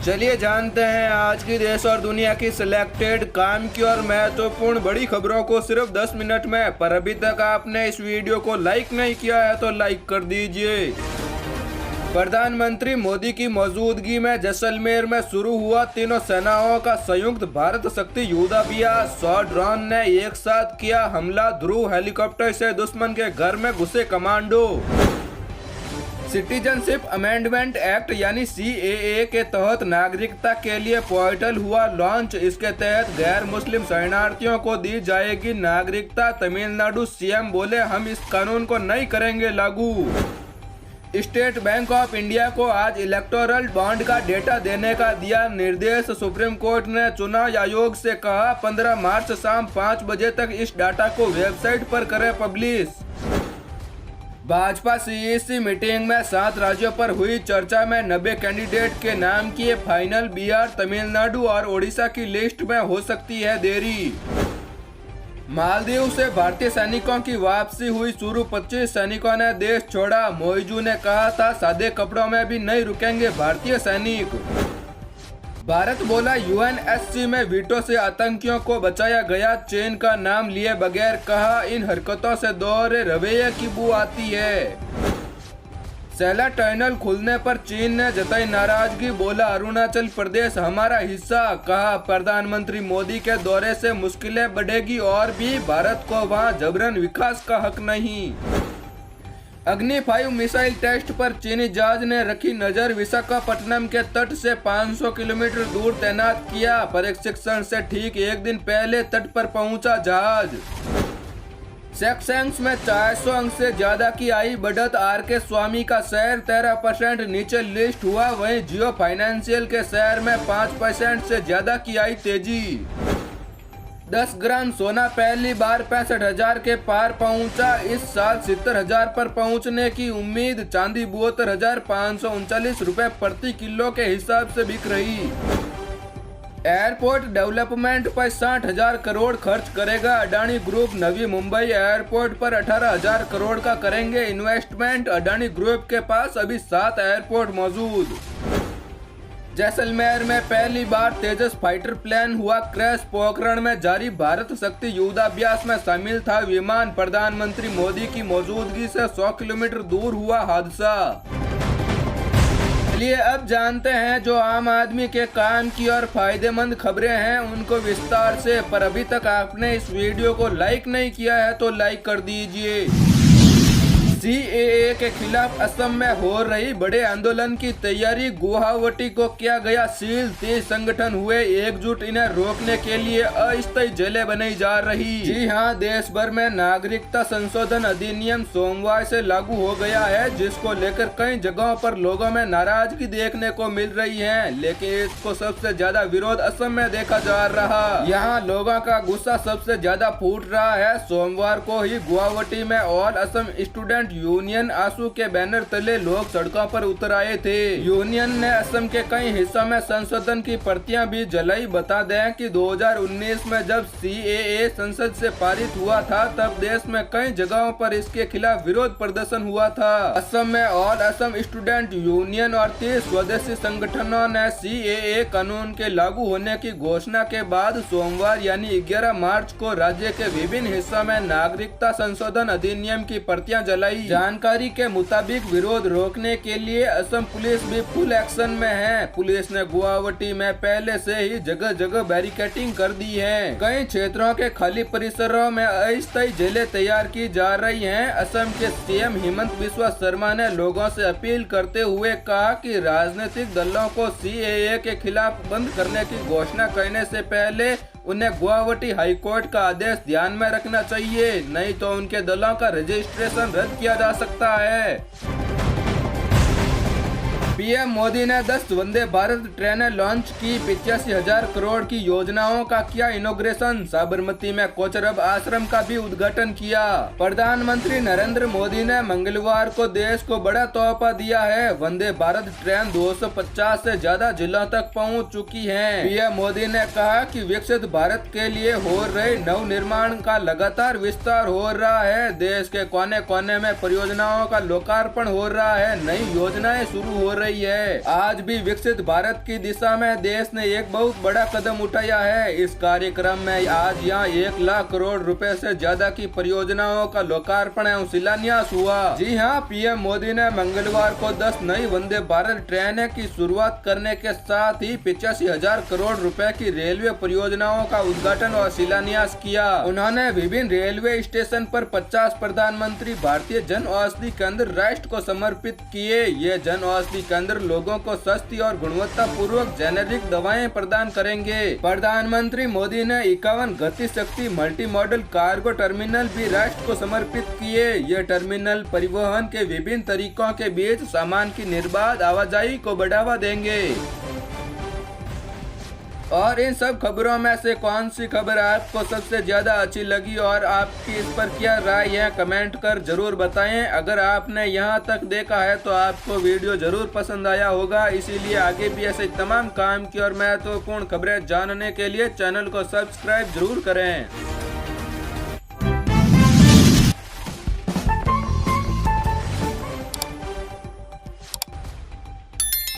चलिए जानते हैं आज की देश और दुनिया की सिलेक्टेड काम की और महत्वपूर्ण बड़ी खबरों को सिर्फ 10 मिनट में। पर अभी तक आपने इस वीडियो को लाइक नहीं किया है तो लाइक कर दीजिए। प्रधानमंत्री मोदी की मौजूदगी में जैसलमेर में शुरू हुआ तीनों सेनाओं का संयुक्त भारत शक्ति युद्धाभ्यास। 100 ड्रोन ने एक साथ किया हमला। ध्रुव हेलीकॉप्टर से दुश्मन के घर में घुसे कमांडो। सिटीजनशिप अमेंडमेंट एक्ट यानी CAA के तहत नागरिकता के लिए पोर्टल हुआ लॉन्च। इसके तहत गैर मुस्लिम शरणार्थियों को दी जाएगी नागरिकता। तमिलनाडु CM बोले हम इस कानून को नहीं करेंगे लागू। स्टेट बैंक ऑफ इंडिया को आज इलेक्टोरल बॉन्ड का डेटा देने का दिया निर्देश। सुप्रीम कोर्ट ने चुनाव आयोग से कहा 15 मार्च शाम 5 बजे तक इस डाटा को वेबसाइट पर करें पब्लिश। भाजपा CEC मीटिंग में 7 राज्यों पर हुई चर्चा में 90 कैंडिडेट के नाम किए फाइनल। बिहार, तमिलनाडु और ओडिशा की लिस्ट में हो सकती है देरी। मालदीव से भारतीय सैनिकों की वापसी हुई शुरू। 25 सैनिकों ने देश छोड़ा। मोइजू ने कहा था सादे कपड़ों में भी नहीं रुकेंगे भारतीय सैनिक। भारत बोला UNSC में वीटो से आतंकियों को बचाया गया। चीन का नाम लिए बगैर कहा इन हरकतों से दोहरे रवैये की बू आती है। सैला टनल खुलने पर चीन ने जताई नाराजगी। बोला अरुणाचल प्रदेश हमारा हिस्सा। कहा प्रधानमंत्री मोदी के दौरे से मुश्किलें बढ़ेगी और भी भारत को वहां जबरन विकास का हक नहीं। अग्नि 5 मिसाइल टेस्ट पर चीनी जहाज ने रखी नजर। विशाखापट्टनम के तट से 500 किलोमीटर दूर तैनात किया। प्रशिक्षण से ठीक एक दिन पहले तट पर पहुंचा जहाज। सेक्सेंस में 400 अंक से ज्यादा की आई बढ़त। RK स्वामी का शेयर 13% नीचे लिस्ट हुआ। वहीं जियो फाइनेंशियल के शेयर में 5% से ज्यादा की आई तेजी। 10 ग्राम सोना पहली बार 65,000 के पार पहुंचा। इस साल 70,000 पर पहुंचने की उम्मीद। चांदी 72,539 रुपए प्रति किलो के हिसाब से बिक रही। एयरपोर्ट डेवलपमेंट पर 60,000 करोड़ खर्च करेगा अडानी ग्रुप। नवी मुंबई एयरपोर्ट पर 18,000 करोड़ का करेंगे इन्वेस्टमेंट। अडानी ग्रुप के पास अभी 7 एयरपोर्ट मौजूद। जैसलमेर में पहली बार तेजस फाइटर प्लेन हुआ क्रैश। पोखरण में जारी भारत शक्ति युद्धाभ्यास में शामिल था विमान। प्रधानमंत्री मोदी की मौजूदगी से 100 किलोमीटर दूर हुआ हादसा। चलिए अब जानते हैं जो आम आदमी के काम की और फायदेमंद खबरें हैं उनको विस्तार से। पर अभी तक आपने इस वीडियो को लाइक नहीं किया है तो लाइक कर दीजिए। CAA के खिलाफ असम में हो रही बड़े आंदोलन की तैयारी। गुवाहाटी को किया गया सील। 30 संगठन हुए एकजुट। इन्हें रोकने के लिए अस्थायी जेलें बनाई जा रही। जी हां, देश भर में नागरिकता संशोधन अधिनियम सोमवार से लागू हो गया है, जिसको लेकर कई जगहों पर लोगों में नाराजगी देखने को मिल रही है। लेकिन इसको सबसे ज्यादा विरोध असम में देखा जा रहा। यहाँ लोगों का गुस्सा सबसे ज्यादा फूट रहा है। सोमवार को ही गुवाहाटी में all Assam student union ASU के बैनर तले लोग सड़कों पर उतर आए थे। यूनियन ने असम के कई हिस्सों में संशोधन की प्रतियां भी जलाई। बता दें कि 2019 में जब CAA संसद से पारित हुआ था तब देश में कई जगहों पर इसके खिलाफ विरोध प्रदर्शन हुआ था। असम में ऑल असम स्टूडेंट यूनियन और 30 स्वदेशी संगठनों ने CAA कानून के लागू होने की घोषणा के बाद सोमवार यानी 11 मार्च को राज्य के विभिन्न हिस्सों में नागरिकता संशोधन अधिनियम की प्रतियां जलाई। जानकारी के मुताबिक विरोध रोकने के लिए असम पुलिस भी फुल एक्शन में है। पुलिस ने गुवाहाटी में पहले से ही जगह जगह बैरिकेडिंग कर दी है। कई क्षेत्रों के खाली परिसरों में अस्थायी जेलें तैयार की जा रही हैं। असम के CM हिमंत बिस्वा शर्मा ने लोगों से अपील करते हुए कहा कि राजनीतिक दलों को CAA के खिलाफ बंद करने की घोषणा करने से पहले उन्हें गुवाहाटी हाईकोर्ट का आदेश ध्यान में रखना चाहिए, नहीं तो उनके दलों का रजिस्ट्रेशन रद्द किया जा सकता है। PM मोदी ने 10 वंदे भारत ट्रेनें लॉन्च की। 85,000 करोड़ की योजनाओं का किया इनॉग्रेशन। साबरमती में कोचरब आश्रम का भी उद्घाटन किया। प्रधानमंत्री नरेंद्र मोदी ने मंगलवार को देश को बड़ा तोहफा दिया है। वंदे भारत ट्रेन 250 से ज्यादा जिलों तक पहुंच चुकी है। PM मोदी ने कहा कि विकसित भारत के लिए हो रहे नव निर्माण का लगातार विस्तार हो रहा है। देश के कोने कोने में परियोजनाओं का लोकार्पण हो रहा है, नई योजनाएं शुरू हो रही रही है। आज भी विकसित भारत की दिशा में देश ने एक बहुत बड़ा कदम उठाया है। इस कार्यक्रम में आज यहाँ 1 लाख करोड़ रुपए से ज्यादा की परियोजनाओं का लोकार्पण एवं शिलान्यास हुआ। जी हाँ, पीएम मोदी ने मंगलवार को 10 नई वंदे भारत ट्रेनें की शुरुआत करने के साथ ही 85,000 करोड़ रुपए की रेलवे परियोजनाओं का उद्घाटन और शिलान्यास किया। उन्होंने विभिन्न रेलवे स्टेशन पर 50 प्रधानमंत्री भारतीय जन औषधि केंद्र राष्ट्र को समर्पित किए। ये जन औषधि केंद्र लोगों को सस्ती और गुणवत्ता पूर्वक जेनेरिक दवाएं प्रदान करेंगे। प्रधानमंत्री मोदी ने 51 गति शक्ति मल्टी मॉडल कार्गो टर्मिनल भी राष्ट्र को समर्पित किए। ये टर्मिनल परिवहन के विभिन्न तरीकों के बीच सामान की निर्बाध आवाजाही को बढ़ावा देंगे। और इन सब खबरों में से कौन सी खबर आपको सबसे ज्यादा अच्छी लगी और आपकी इस पर क्या राय है, कमेंट कर जरूर बताएं। अगर आपने यहां तक देखा है तो आपको वीडियो जरूर पसंद आया होगा। इसीलिए आगे भी ऐसे तमाम काम की और महत्वपूर्ण खबरें जानने के लिए चैनल को सब्सक्राइब जरूर करें।